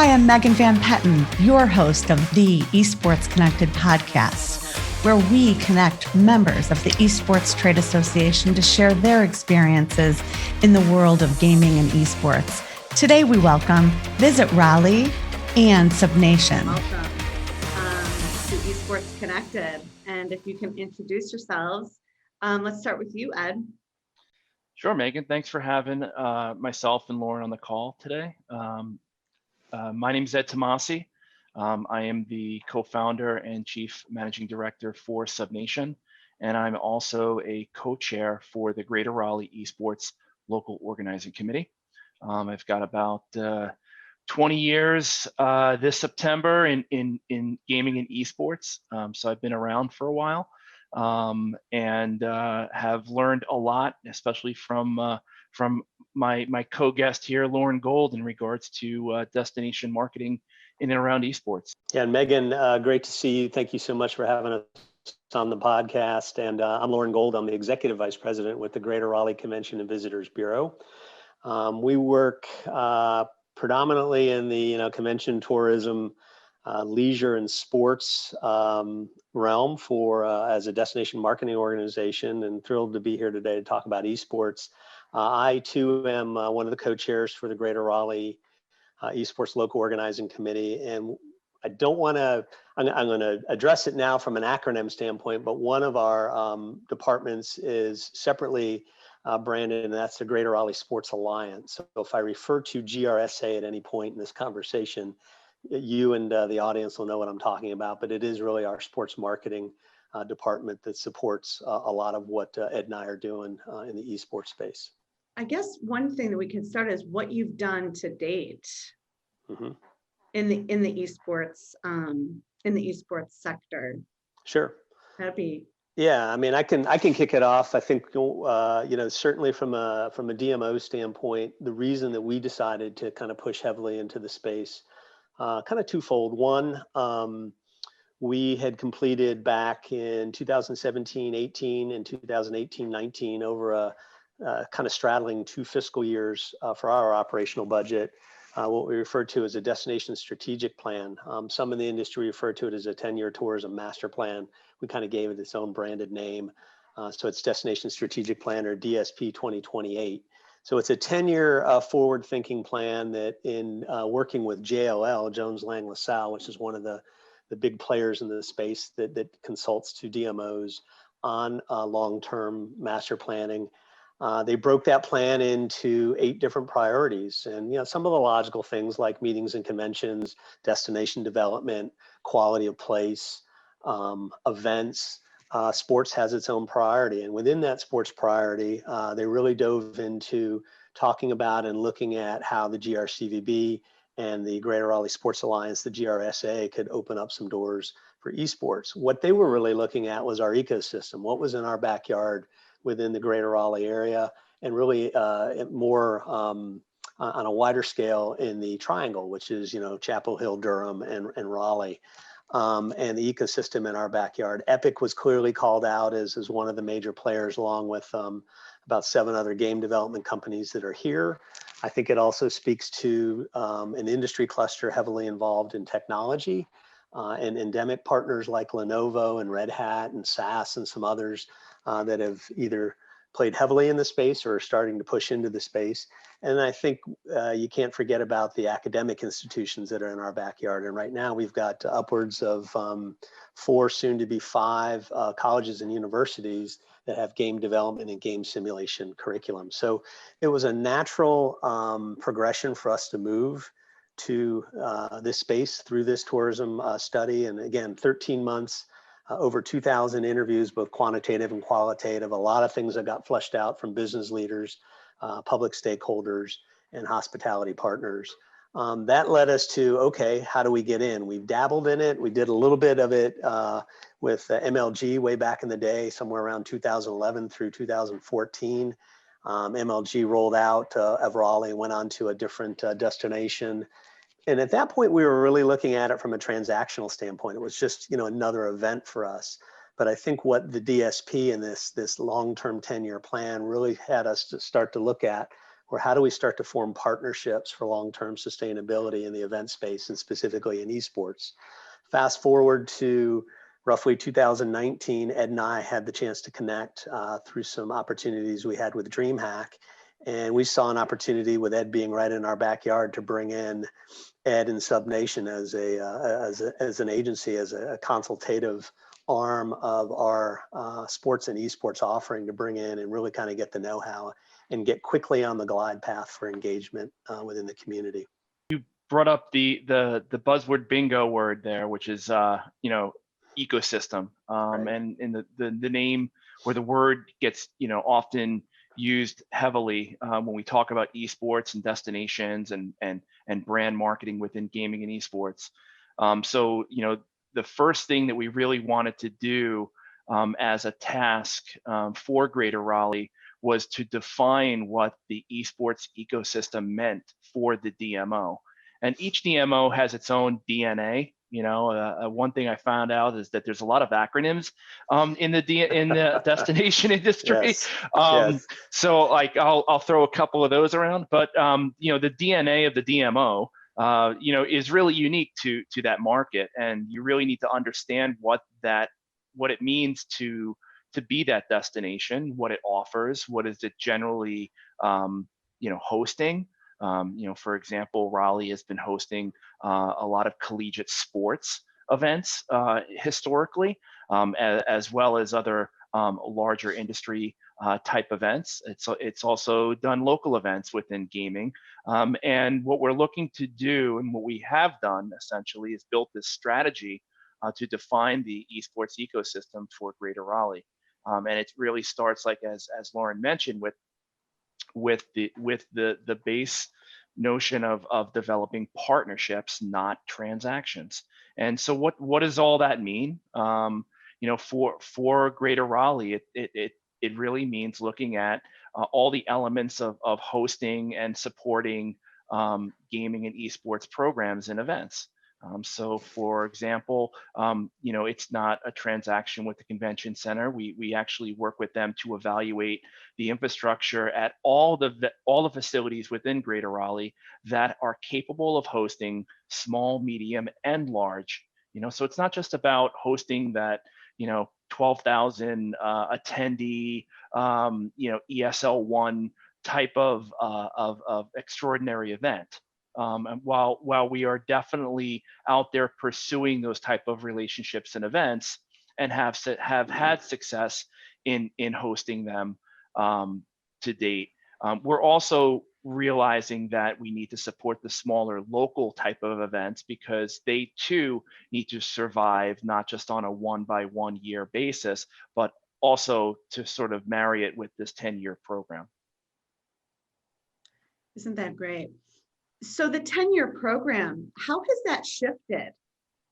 Hi, I'm Megan Van Patten, your host of the Esports Connected podcast, where we connect members of the Esports Trade Association to share their experiences in the world of gaming and esports. Today we welcome Visit Raleigh and SubNation. Welcome to Esports Connected. And if you can introduce yourselves, let's start with you, Ed. Sure, Megan. Thanks for having myself and Lauren on the call today. My name is Ed Tomasi. I am the co-founder and chief managing director for SubNation, and I'm also a co-chair for the Greater Raleigh Esports Local Organizing Committee. I've got about 20 years this September in gaming and esports, so I've been around for a while, and have learned a lot, especially from my co-guest here, Loren Gold, in regards to destination marketing in and around esports. Yeah, and Megan, great to see you. Thank you so much for having us on the podcast. And I'm Loren Gold. I'm the executive vice president with the Greater Raleigh Convention and Visitors Bureau. We work predominantly in the convention, tourism, leisure, and sports realm for as a destination marketing organization, and thrilled to be here today to talk about esports. I too am one of the co-chairs for the Greater Raleigh Esports Local Organizing Committee, and I don't want to, I'm going to address it now from an acronym standpoint, but one of our departments is separately branded, and that's the Greater Raleigh Sports Alliance. So if I refer to GRSA at any point in this conversation, you and the audience will know what I'm talking about, but it is really our sports marketing department that supports a lot of what Ed and I are doing in the esports space. I guess one thing that we can start is what you've done to date in the esports sector. Sure. That'd be. Yeah, I mean, I can kick it off. I think certainly from a DMO standpoint, the reason that we decided to kind of push heavily into the space, kind of twofold. One, we had completed back in 2017-18 and 2018-19 over a kind of straddling 2 fiscal years for our operational budget, what we refer to as a destination strategic plan. Some in the industry refer to it as a 10-year tourism master plan. We kind of gave it its own branded name. So it's Destination Strategic Plan, or DSP 2028. So it's a 10-year forward-thinking plan that in working with JLL, Jones Lang LaSalle, which is one of the big players in the space that consults to DMOs on long-term master planning. They broke that plan into 8 different priorities, and some of the logical things like meetings and conventions, destination development, quality of place, events. Sports has its own priority, and within that sports priority, they really dove into talking about and looking at how the GRCVB and the Greater Raleigh Sports Alliance, the GRSA, could open up some doors for esports. What they were really looking at was our ecosystem, what was in our backyard within the Greater Raleigh area, and really more on a wider scale in the triangle, which is Chapel Hill, Durham, and Raleigh, and the ecosystem in our backyard. Epic was clearly called out as one of the major players, along with about 7 other game development companies that are here. I think it also speaks to an industry cluster heavily involved in technology, and endemic partners like Lenovo and Red Hat and SAS and some others that have either played heavily in the space or are starting to push into the space. And I think you can't forget about the academic institutions that are in our backyard. And right now we've got upwards of 4, soon to be 5 colleges and universities that have game development and game simulation curriculum. So it was a natural progression for us to move to this space through this tourism study. And again, 13 months, over 2,000 interviews, both quantitative and qualitative, a lot of things that got fleshed out from business leaders, public stakeholders, and hospitality partners. That led us to, okay, how do we get in? We've dabbled in it. We did a little bit of it with MLG way back in the day, somewhere around 2011 through 2014. MLG rolled out of Raleigh and went on to a different destination. And at that point, we were really looking at it from a transactional standpoint. It was just, another event for us. But I think what the DSP and this long-term 10-year plan really had us to start to look at or how do we start to form partnerships for long-term sustainability in the event space and specifically in esports. Fast forward to roughly 2019, Ed and I had the chance to connect through some opportunities we had with DreamHack. And we saw an opportunity with Ed being right in our backyard to bring in Ed and SubNation as an agency, as a consultative arm of our sports and esports offering to bring in and really kind of get the know-how and get quickly on the glide path for engagement within the community. You brought up the buzzword bingo word there, which is ecosystem, Right. and the name or the word gets often used heavily when we talk about esports and destinations and brand marketing within gaming and esports. So the first thing that we really wanted to do as a task for Greater Raleigh was to define what the esports ecosystem meant for the DMO. And each DMO has its own DNA. One thing I found out is that there's a lot of acronyms in the destination industry. Yes. Yes. So like I'll throw a couple of those around, but the DNA of the DMO is really unique to that market, and you really need to understand what it means to be that destination, what it offers, what is it generally hosting. For example, Raleigh has been hosting a lot of collegiate sports events historically, as well as other larger industry type events. It's also done local events within gaming. And what we're looking to do, and what we have done essentially, is built this strategy to define the esports ecosystem for Greater Raleigh. And it really starts, like as Loren mentioned, with the base notion of developing partnerships, not transactions. And so what does all that mean? For Greater Raleigh, it really means looking at all the elements of hosting and supporting gaming and esports programs and events. So for example, it's not a transaction with the convention center. We actually work with them to evaluate the infrastructure at all the facilities within Greater Raleigh that are capable of hosting small, medium, and large. So it's not just about hosting that 12,000 attendee ESL1 type of extraordinary event. And while we are definitely out there pursuing those type of relationships and events, and have had success in hosting them to date, we're also realizing that we need to support the smaller local type of events, because they too need to survive, not just on a 1 year basis, but also to sort of marry it with this 10-year program. Isn't that great? So the 10-year program, how has that shifted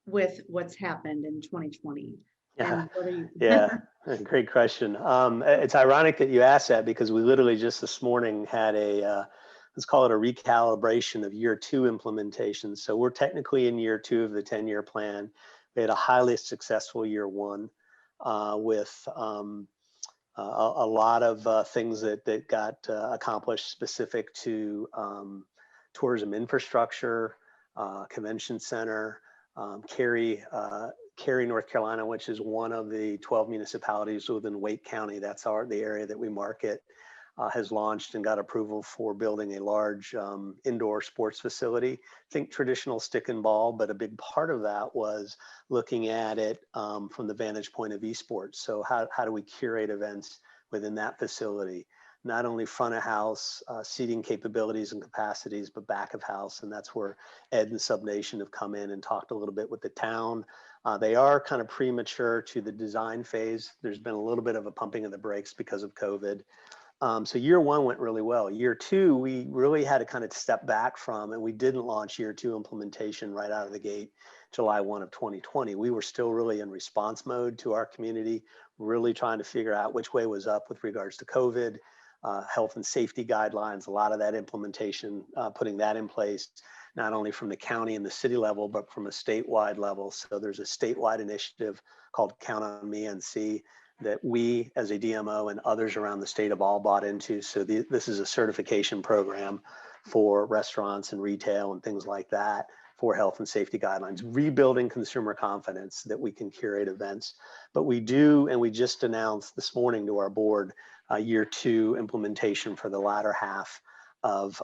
with what's happened in 2020? Yeah, And what are you? yeah, great question. It's ironic that you asked that, because we literally just this morning had let's call it a recalibration of year 2 implementation. So we're technically in year 2 of the 10-year plan. We had a highly successful year 1 with a lot of things that got accomplished specific to tourism infrastructure, convention center, Cary, North Carolina, which is one of the 12 municipalities within Wake County. That's the area that we market, has launched and got approval for building a large indoor sports facility. Think traditional stick and ball, but a big part of that was looking at it from the vantage point of esports. So how do we curate events within that facility? Not only front of house seating capabilities and capacities, but back of house. And that's where Ed and SubNation have come in and talked a little bit with the town. They are kind of premature to the design phase. There's been a little bit of a pumping of the brakes because of COVID. So year 1 went really well. Year 2, we really had to kind of step back from, and we didn't launch year 2 implementation right out of the gate, July 1 of 2020. We were still really in response mode to our community, really trying to figure out which way was up with regards to COVID, health and safety guidelines, a lot of that implementation, putting that in place, not only from the county and the city level, but from a statewide level. So there's a statewide initiative called Count on Me NC that we as a DMO and others around the state have all bought into. So this is a certification program for restaurants and retail and things like that for health and safety guidelines, rebuilding consumer confidence that we can curate events. But we do, and we just announced this morning to our board, year 2 implementation for the latter half of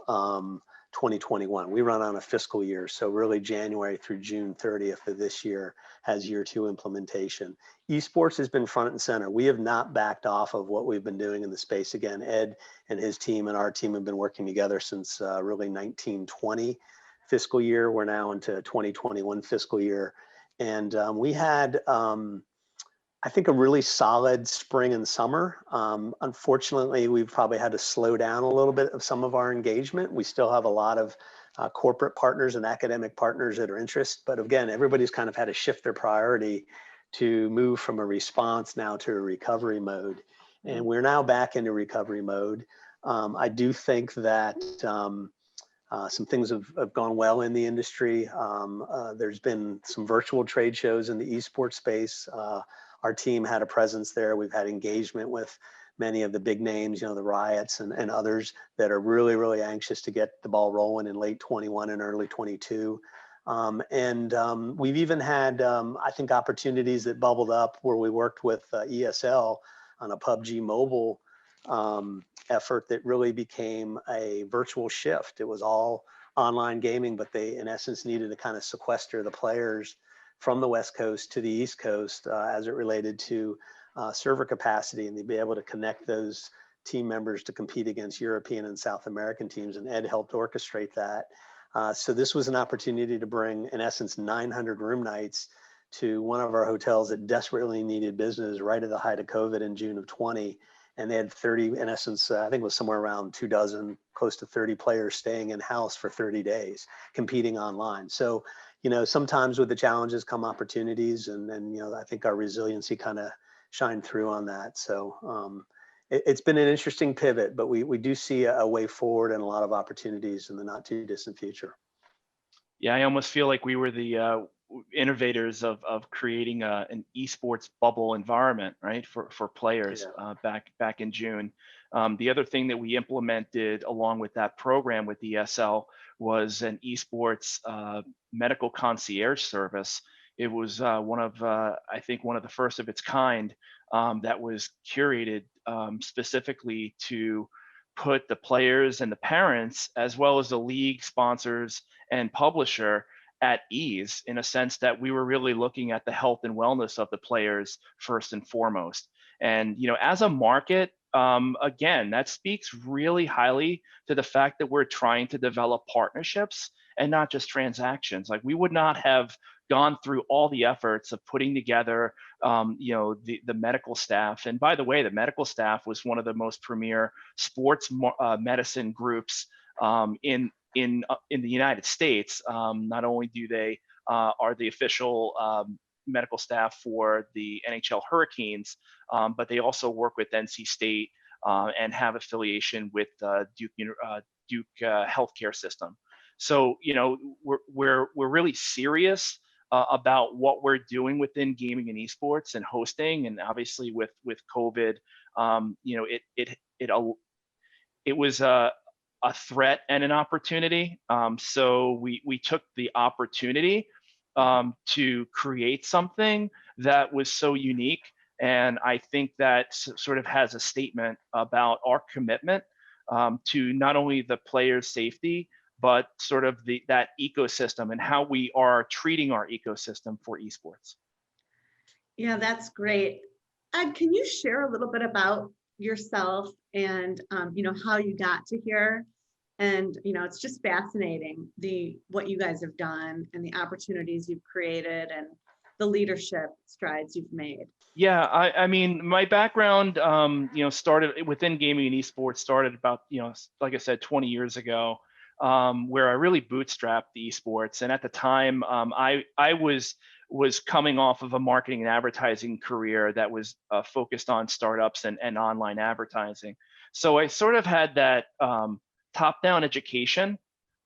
2021. We run on a fiscal year, so really January through June 30th of this year has year 2 implementation. Esports has been front and center. We have not backed off of what we've been doing in the space. Again, Ed and his team and our team have been working together since really 1920 fiscal year. We're now into 2021 fiscal year. And we had, I think, a really solid spring and summer. Unfortunately, we've probably had to slow down a little bit of some of our engagement. We still have a lot of corporate partners and academic partners that are interested. But again, everybody's kind of had to shift their priority to move from a response now to a recovery mode. And we're now back into recovery mode. I do think that some things have gone well in the industry. There's been some virtual trade shows in the esports space. Our team had a presence there. We've had engagement with many of the big names, the Riots and others that are really, really anxious to get the ball rolling in late 21 and early 22. We've even had, I think, opportunities that bubbled up where we worked with ESL on a PUBG mobile effort that really became a virtual shift. It was all online gaming, but they, in essence, needed to kind of sequester the players from the West Coast to the East Coast as it related to server capacity, and to be able to connect those team members to compete against European and South American teams. And Ed helped orchestrate that. So this was an opportunity to bring, in essence, 900 room nights to one of our hotels that desperately needed business right at the height of COVID in June of 20. And they had 30, in essence, I think it was somewhere around 24, close to 30 players staying in-house for 30 days, competing online. So, sometimes with the challenges come opportunities, and I think our resiliency kind of shined through on that. So it's been an interesting pivot, but we do see a way forward and a lot of opportunities in the not too distant future. Yeah, I almost feel like we were the innovators of creating an esports bubble environment, right, for players back in June. The other thing that we implemented along with that program with ESL was an esports medical concierge service. It was I think one of the first of its kind that was curated specifically to put the players and the parents, as well as the league sponsors and publisher, at ease, in a sense that we were really looking at the health and wellness of the players first and foremost. And as a market, again, that speaks really highly to the fact that we're trying to develop partnerships and not just transactions. Like, we would not have gone through all the efforts of putting together the medical staff. And by the way, the medical staff was one of the most premier sports medicine groups in the United States. Not only do they are the official medical staff for the NHL Hurricanes, but they also work with NC State and have affiliation with Duke healthcare system. So we're really serious about what we're doing within gaming and esports and hosting, and obviously with COVID, it was a threat and an opportunity. So we took the opportunity to create something that was so unique. And I think that sort of has a statement about our commitment to not only the players' safety, but sort of that ecosystem and how we are treating our ecosystem for esports. Yeah, that's great. Ed, can you share a little bit about yourself and how you got to here? And it's just fascinating what you guys have done and the opportunities you've created and the leadership strides you've made. Yeah, I mean, my background, started within gaming and esports, started about, like I said, 20 years ago, where I really bootstrapped the esports. And at the time, I was coming off of a marketing and advertising career that was focused on startups and online advertising. So I sort of had that top-down education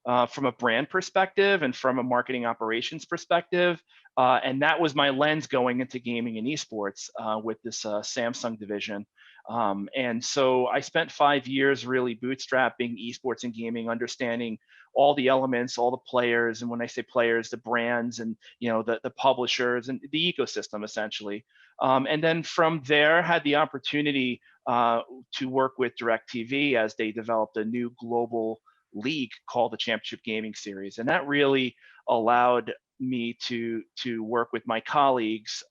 from a brand perspective and from a marketing operations perspective. And that was my lens going into gaming and esports with this Samsung division. And so I spent 5 years really bootstrapping esports and gaming, understanding all the elements, all the players. And when I say players, the brands and, the publishers and the ecosystem essentially. And then from there had the opportunity to work with DirecTV as they developed a new global league called the Championship Gaming Series. And that really allowed me to work with my colleagues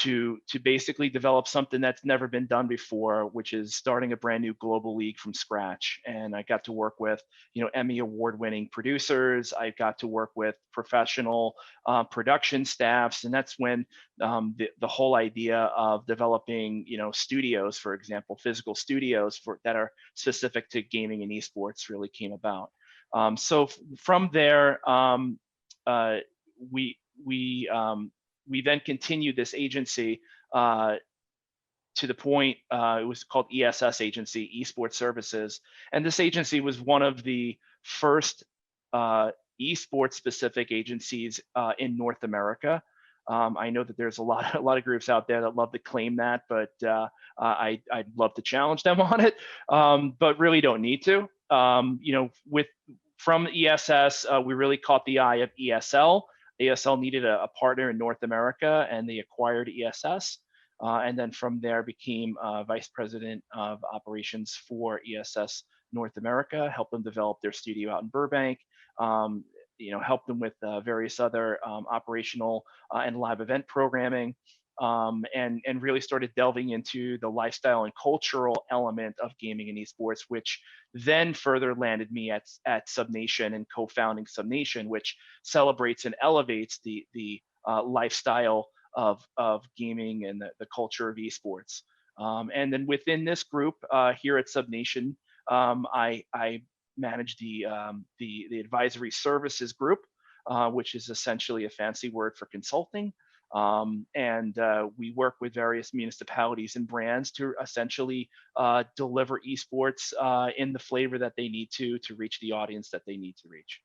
to basically develop something that's never been done before, which is starting a brand new global league from scratch. And I got to work with, Emmy award-winning producers. I got to work with professional production staffs, and that's when the whole idea of developing, studios, for example, physical studios that are specific to gaming and esports really came about. So from there, we then continued this agency to the point it was called ESS Agency, Esports Services, and this agency was one of the first esports specific agencies in North America. I know that there's a lot of groups out there that love to claim that, but I'd love to challenge them on it, but really don't need to. From ESS, we really caught the eye of ESL. ESL needed a partner in North America, and they acquired ESS. And then from there became vice president of operations for ESS North America, helped them develop their studio out in Burbank, helped them with various other operational and live event programming, and really started delving into the lifestyle and cultural element of gaming and esports, which then further landed me at SubNation and co-founding SubNation, which celebrates and elevates the lifestyle of gaming and the culture of esports. And then within this group here at SubNation, I manage the advisory services group, which is essentially a fancy word for consulting. And we work with various municipalities and brands to essentially deliver esports in the flavor that they need to reach the audience that they need to reach.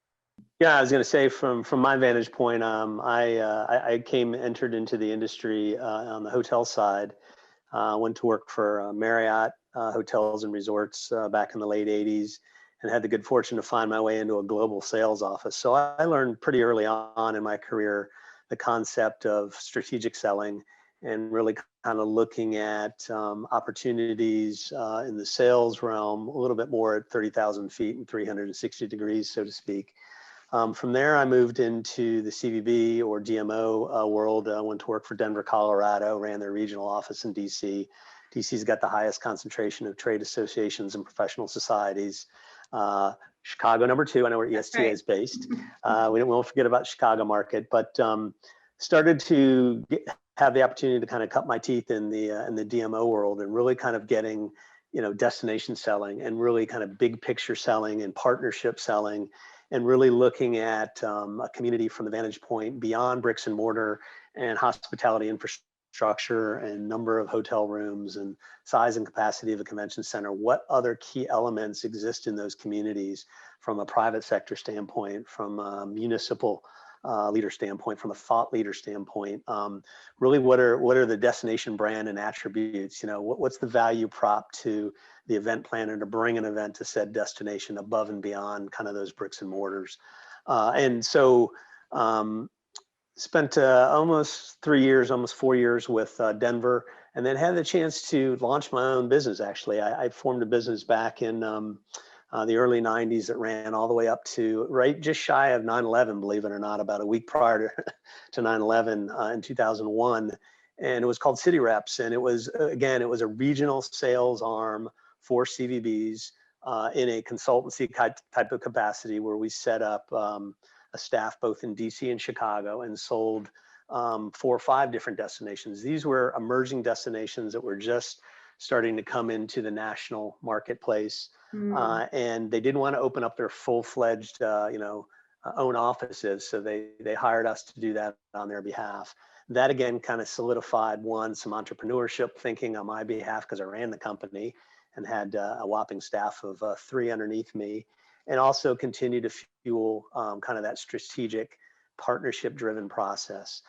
Yeah, I was going to say from my vantage point, I entered into the industry on the hotel side. Went to work for Marriott Hotels and Resorts back in the late 80s, and had the good fortune to find my way into a global sales office. So I learned pretty early on in my career the concept of strategic selling and really kind of looking at opportunities in the sales realm a little bit more at 30,000 feet and 360 degrees, so to speak. From there, I moved into the CVB or DMO world. I went to work for Denver, Colorado, ran their regional office in DC. DC's got the highest concentration of trade associations and professional societies. Chicago, number 2. I know where ESTA is based. We won't forget about Chicago market, but started to have the opportunity to kind of cut my teeth in the DMO world and really kind of getting, destination selling and really kind of big picture selling and partnership selling, and really looking at a community from the vantage point beyond bricks and mortar and hospitality infrastructure and number of hotel rooms and size and capacity of a convention center. What other key elements exist in those communities from a private sector standpoint, from a municipal leader standpoint, from a thought leader standpoint? Really, what are the destination brand and attributes? What's the value prop to the event planner to bring an event to said destination above and beyond kind of those bricks and mortars? And so spent almost 3 years, almost 4 years with Denver, and then had the chance to launch my own business. Actually, I formed a business back in the early 90s that ran all the way up to just shy of 9/11, believe it or not, about a week prior to 9/11 in 2001. And it was called City Reps. And it was a regional sales arm for CVBs in a consultancy type of capacity, where we set up a staff both in DC and Chicago and sold 4 or 5 different destinations. These were emerging destinations that were just starting to come into the national marketplace. And they didn't want to open up their full-fledged, own offices. So they hired us to do that on their behalf. That again kind of solidified some entrepreneurship thinking on my behalf, because I ran the company and had a whopping staff of 3 underneath me. and also continue to fuel kind of that strategic partnership driven process.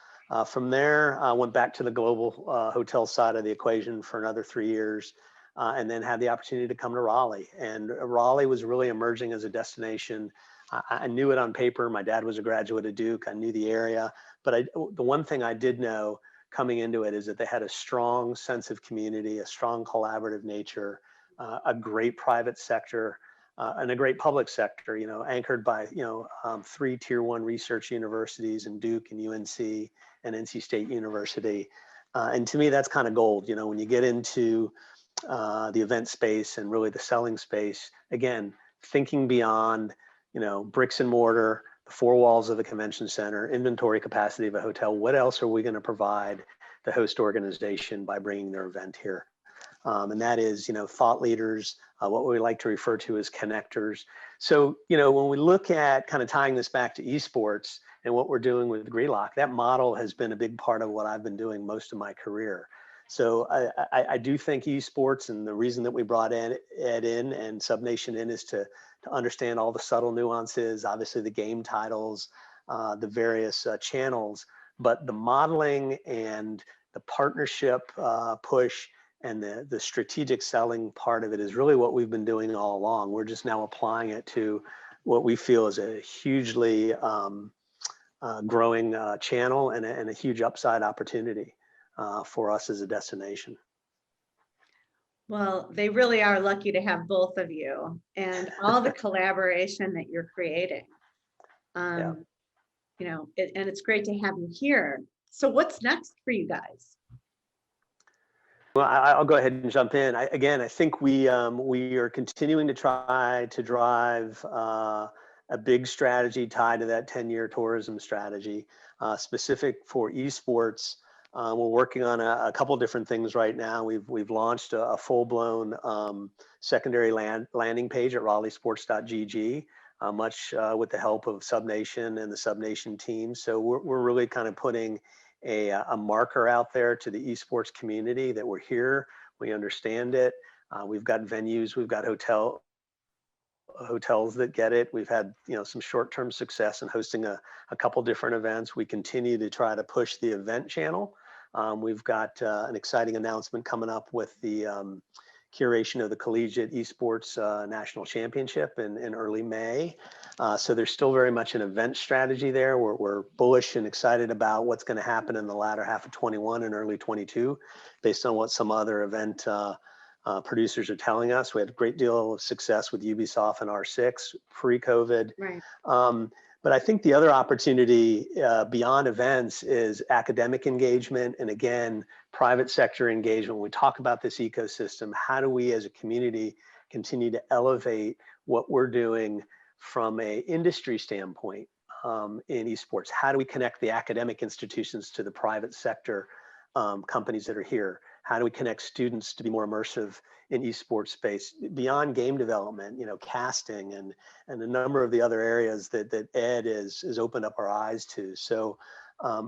From there, I went back to the global hotel side of the equation for another 3 years, and then had the opportunity to come to Raleigh. And Raleigh was really emerging as a destination. I knew it on paper. My dad was a graduate of Duke. I knew the area. But the one thing I did know coming into it is that they had a strong sense of community, a strong collaborative nature, a great private sector, and a great public sector, anchored by, 3 tier 1 research universities in Duke and UNC and NC State University. And to me, that's kind of gold. When you get into the event space and really the selling space, again, thinking beyond, bricks and mortar, the 4 walls of a convention center, inventory capacity of a hotel. What else are we going to provide the host organization by bringing their event here? And that is, thought leaders, what we like to refer to as connectors. So, when we look at kind of tying this back to esports and what we're doing with Grelock, that model has been a big part of what I've been doing most of my career. So I do think esports, and the reason that we brought Ed in and SubNation in is to understand all the subtle nuances, obviously the game titles, the various channels, but the modeling and the partnership push and the strategic selling part of it is really what we've been doing all along. We're just now applying it to what we feel is a hugely growing channel and a huge upside opportunity for us as a destination. Well, they really are lucky to have both of you and all the collaboration that you're creating. And it's great to have you here. So what's next for you guys? Well, I'll go ahead and jump in. I think we are continuing to try to drive a big strategy tied to that 10-year tourism strategy, specific for esports. We're working on a couple different things right now. We've launched a full-blown secondary landing page at raleighsports.gg, much with the help of SubNation and the SubNation team. So we're really kind of putting a marker out there to the esports community that we're here, we understand it. We've got venues, we've got hotels that get it. We've had some short-term success in hosting a couple different events. We continue to try to push the event channel. We've got an exciting announcement coming up with the curation of the Collegiate Esports National Championship in early May. So there's still very much an event strategy there. We're bullish and excited about what's going to happen in the latter half of 21 and early 22, based on what some other event producers are telling us. We had a great deal of success with Ubisoft and R6 pre-COVID. Right. But I think the other opportunity beyond events is academic engagement and, again, private sector engagement. When we talk about this ecosystem, how do we as a community continue to elevate what we're doing from an industry standpoint in esports? How do we connect the academic institutions to the private sector companies that are here? How do we connect students to be more immersive in esports space beyond game development, casting and a number of the other areas that Ed has opened up our eyes to. So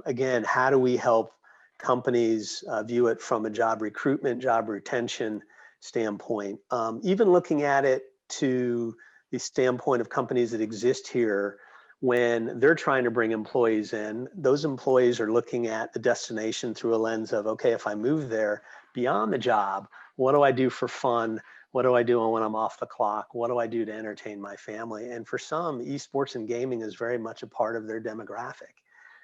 again, how do we help companies view it from a job recruitment, job retention standpoint? Even looking at it to the standpoint of companies that exist here, when they're trying to bring employees in, those employees are looking at the destination through a lens of, okay, if I move there beyond the job, what do I do for fun? What do I do when I'm off the clock? What do I do to entertain my family? And for some, esports and gaming is very much a part of their demographic.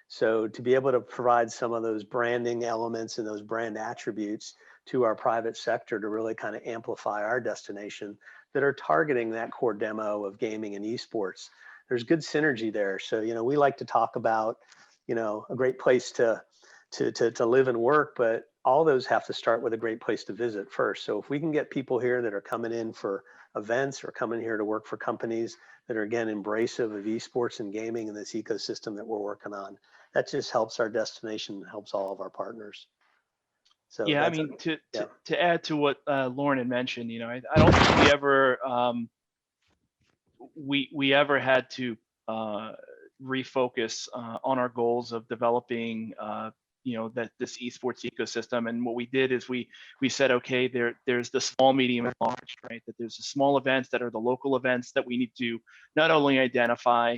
So to be able to provide some of those branding elements and those brand attributes to our private sector to really kind of amplify our destination that are targeting that core demo of gaming and esports, there's good synergy there. So, we like to talk about, a great place to live and work, but all those have to start with a great place to visit first. So if we can get people here that are coming in for events or coming here to work for companies that are, again, embracive of esports and gaming and this ecosystem that we're working on, that just helps our destination and helps all of our partners. So yeah, I mean, to add to what Loren had mentioned, I don't think we ever we ever had to refocus on our goals of developing that this esports ecosystem. And what we did is we said, okay, there's the small, medium, and large, right? That there's the small events that are the local events that we need to not only identify,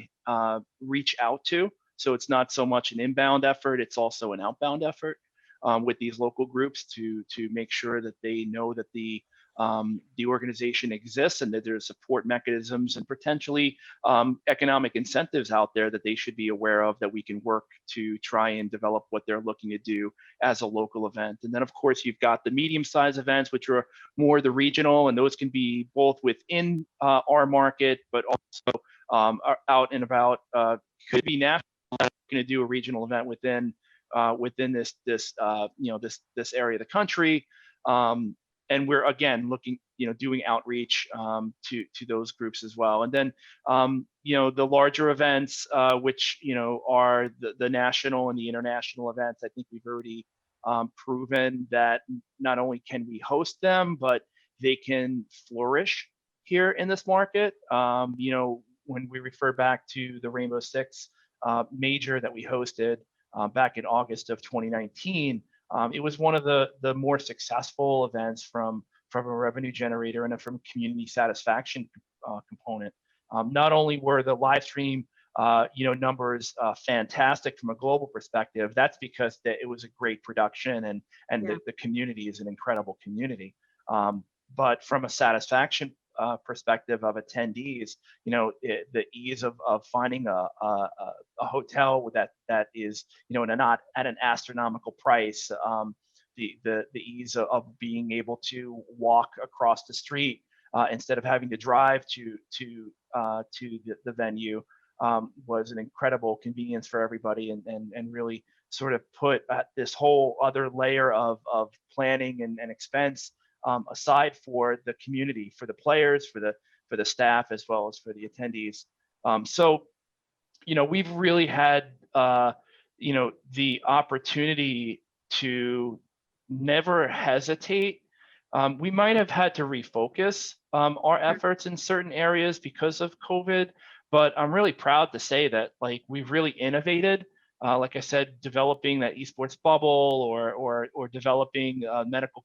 reach out to. So it's not so much an inbound effort, it's also an outbound effort with these local groups to make sure that they know that the organization exists and that there's support mechanisms and potentially economic incentives out there that they should be aware of, that we can work to try and develop what they're looking to do as a local event. And then of course you've got the medium-sized events, which are more the regional, and those can be both within our market, but also out and about. Could be national. Going to do a regional event within this area of the country. And we're again looking, doing outreach to those groups as well. And then, the larger events, which are the national and the international events. I think we've already proven that not only can we host them, but they can flourish here in this market. When we refer back to the Rainbow Six major that we hosted back in August of 2019. It was one of the more successful events from a revenue generator and from community satisfaction component. Not only were the live stream numbers fantastic from a global perspective, that's because it was a great production and the community is an incredible community. But from a satisfaction perspective of attendees, the ease of finding a hotel that is not at an astronomical price, the ease of being able to walk across the street instead of having to drive to the venue was an incredible convenience for everybody, and really sort of put this whole other layer of planning and expense aside for the community, for the players, for the staff, as well as for the attendees. So we've really had the opportunity to never hesitate. We might have had to refocus our efforts in certain areas because of COVID, but I'm really proud to say that we've really innovated. Like I said, developing that esports bubble or developing a medical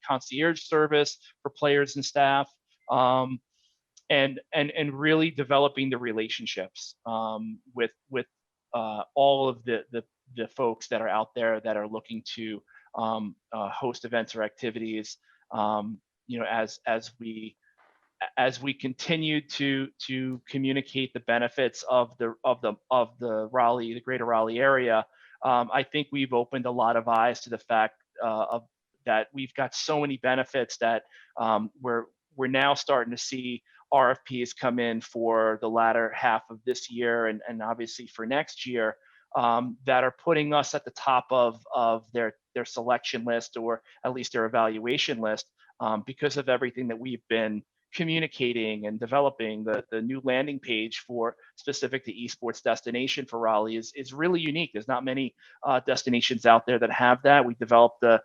concierge service for players and staff, and really developing the relationships with all of the folks that are out there that are looking to host events or activities. As we continue to communicate the benefits of the Raleigh, the greater Raleigh area, I think we've opened a lot of eyes to the fact that we've got so many benefits that we're now starting to see RFPs come in for the latter half of this year and obviously for next year, that are putting us at the top of their selection list, or at least their evaluation list, because of everything that we've been communicating and developing. The new landing page for specific to esports destination for Raleigh is really unique. There's not many destinations out there that have that. We developed a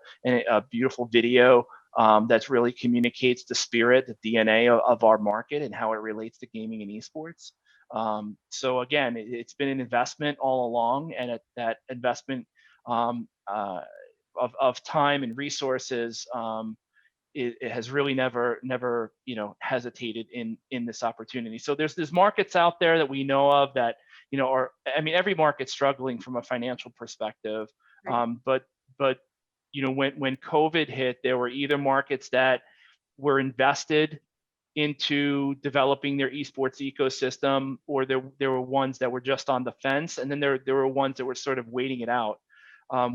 beautiful video that really communicates the spirit, the DNA of our market and how it relates to gaming and esports. So again, it's been an investment all along, and that investment of time and resources, it has really never hesitated in this opportunity. So there's markets out there that we know of that every market's struggling from a financial perspective, right. But when COVID hit, there were either markets that were invested into developing their esports ecosystem, or there were ones that were just on the fence, and then there were ones that were sort of waiting it out.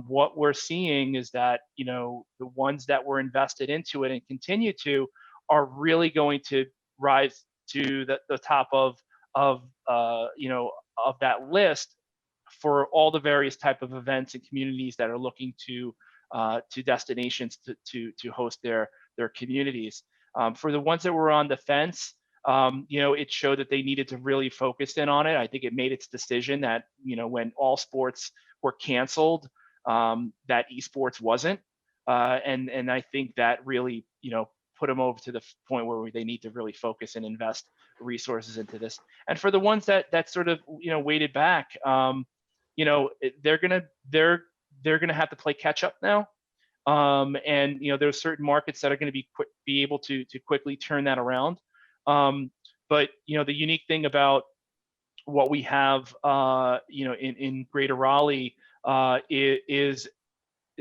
What we're seeing is that the ones that were invested into it and continue to are really going to rise to the top of that list for all the various type of events and communities that are looking to destinations to host their communities. For the ones that were on the fence, it showed that they needed to really focus in on it. I think it made its decision that when all sports were canceled, that esports wasn't, and I think that really put them over to the point where they need to really focus and invest resources into this. And for the ones that sort of waited back, they're going to have to play catch up now. And there's certain markets that are going to be able to quickly turn that around. But the unique thing about what we have, in Greater Raleigh, is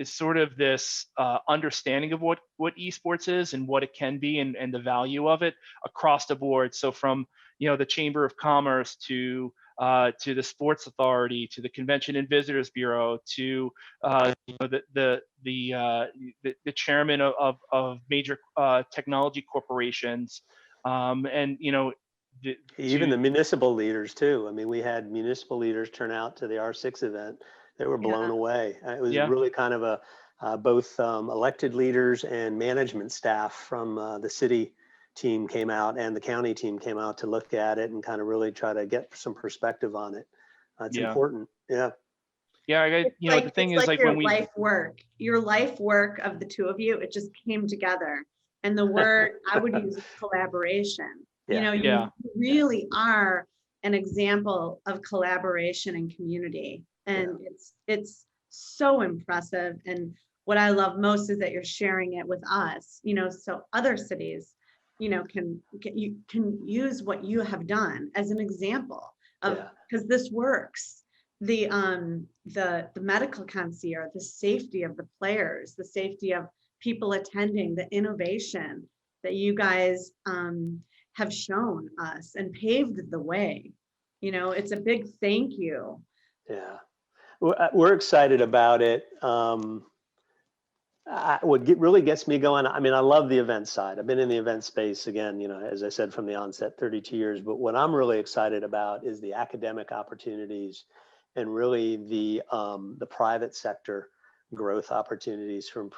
sort of this understanding of what esports is and what it can be, and the value of it across the board. So from the Chamber of Commerce to the Sports Authority, to the Convention and Visitors Bureau, to the chairman of major technology corporations, and even the municipal leaders too. I mean, we had municipal leaders turn out to the R6 event. They were blown away. It was really kind of both elected leaders and management staff from the city team came out, and the county team came out to look at it and kind of really try to get some perspective on it. It's important. Yeah. Yeah. The thing is, like, when your life work of the two of you, it just came together. And the word I would use is collaboration. You really are an example of collaboration and community. And it's so impressive. And what I love most is that you're sharing it with us, so other cities, can use what you have done as an example of, because this works. The medical concierge, the safety of the players, the safety of people attending, the innovation that you guys have shown us and paved the way. It's a big thank you. Yeah, we're excited about it. What really gets me going, I mean, I love the event side. I've been in the event space again, as I said, from the onset, 32 years. But what I'm really excited about is the academic opportunities and really the private sector growth opportunities from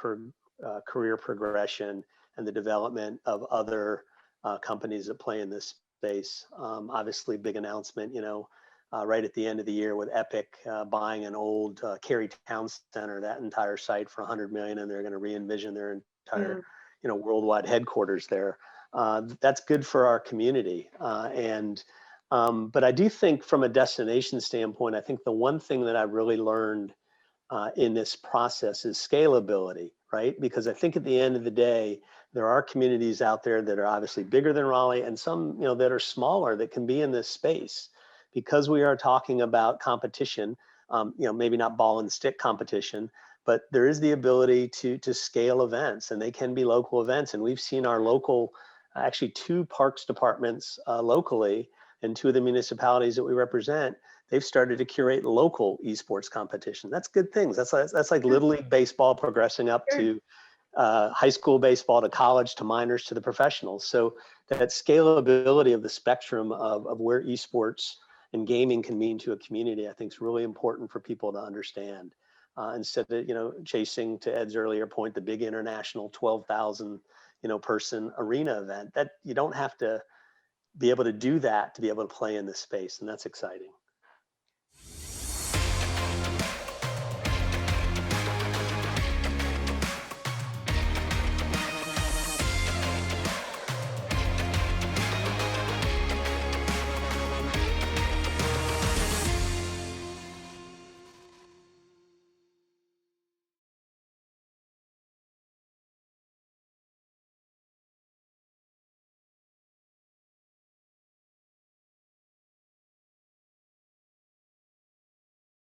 career progression and the development of other companies that play in this space. Obviously, big announcement, right at the end of the year with Epic buying an old Cary Town Center, that entire site for $100 million, and they're going to re-envision their entire, worldwide headquarters there. That's good for our community. But I do think from a destination standpoint, I think the one thing that I really learned in this process is scalability, right? Because I think at the end of the day, there are communities out there that are obviously bigger than Raleigh, and some, that are smaller that can be in this space. Because we are talking about competition, maybe not ball and stick competition, but there is the ability to scale events, and they can be local events. And we've seen our local, actually 2 parks departments locally, and 2 of the municipalities that we represent, they've started to curate local esports competition. That's good things. That's like Little League baseball progressing up to high school baseball, to college, to minors, to the professionals. So that scalability of the spectrum of where esports and gaming can mean to a community, I think is really important for people to understand. Instead of, chasing, to Ed's earlier point, the big international 12,000, person arena event, that you don't have to be able to do that to be able to play in this space. And that's exciting.